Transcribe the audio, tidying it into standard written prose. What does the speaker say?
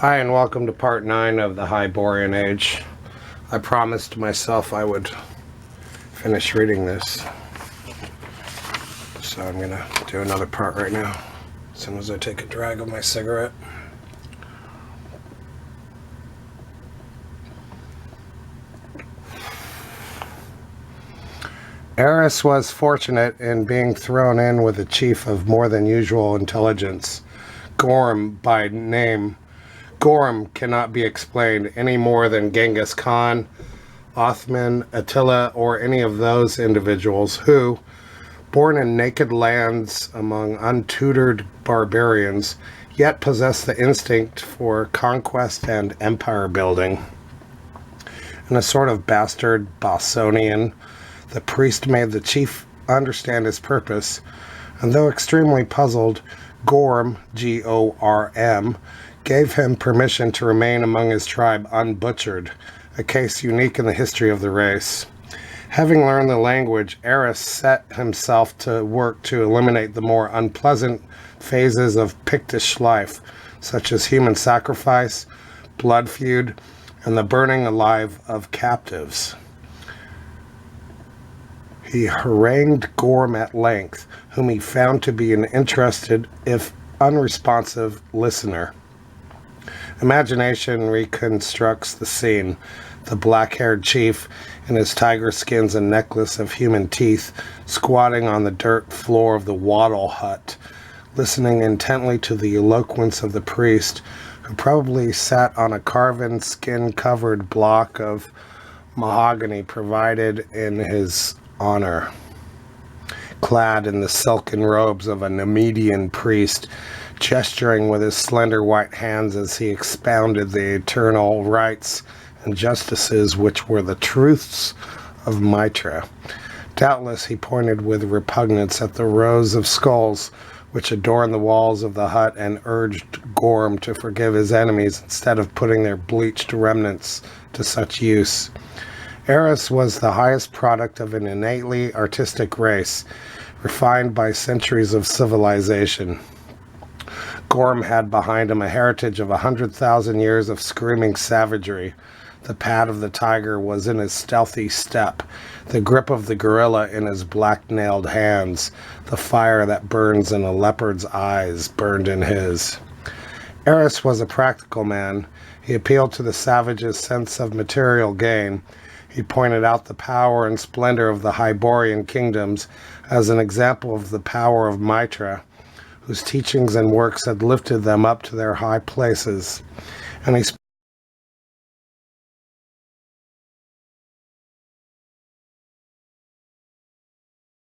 Hi, and welcome to part 9 of the Hyborean Age. I promised myself I would finish reading this, so I'm going to do another part right now, as soon as I take a drag of my cigarette. Eris was fortunate in being thrown in with a chief of more than usual intelligence, Gorm by name. Gorm cannot be explained any more than Genghis Khan, Othman, Attila, or any of those individuals who, born in naked lands among untutored barbarians, yet possess the instinct for conquest and empire building. In a sort of bastard Bossonian, the priest made the chief understand his purpose, and though extremely puzzled, Gorm, G-O-R-M, gave him permission to remain among his tribe unbutchered, a case unique in the history of the race. Having learned the language, Eris set himself to work to eliminate the more unpleasant phases of Pictish life, such as human sacrifice, blood feud, and the burning alive of captives. He harangued Gorm at length, whom he found to be an interested, if unresponsive, listener. Imagination reconstructs the scene. The black-haired chief, in his tiger skins and necklace of human teeth, squatting on the dirt floor of the wattle hut, listening intently to the eloquence of the priest, who probably sat on a carven, skin-covered block of mahogany provided in his honor. Clad in the silken robes of a Nemedian priest, gesturing with his slender white hands as he expounded the eternal rights and justices which were the truths of Mitra. Doubtless he pointed with repugnance at the rows of skulls which adorned the walls of the hut and urged Gorm to forgive his enemies instead of putting their bleached remnants to such use. Eris was the highest product of an innately artistic race, refined by centuries of civilization. Gorm had behind him a heritage of 100,000 years of screaming savagery. The pad of the tiger was in his stealthy step, the grip of the gorilla in his black-nailed hands, the fire that burns in a leopard's eyes burned in his. Eris was a practical man. He appealed to the savage's sense of material gain. He pointed out the power and splendor of the Hyborean kingdoms as an example of the power of Mitra, whose teachings and works had lifted them up to their high places. And he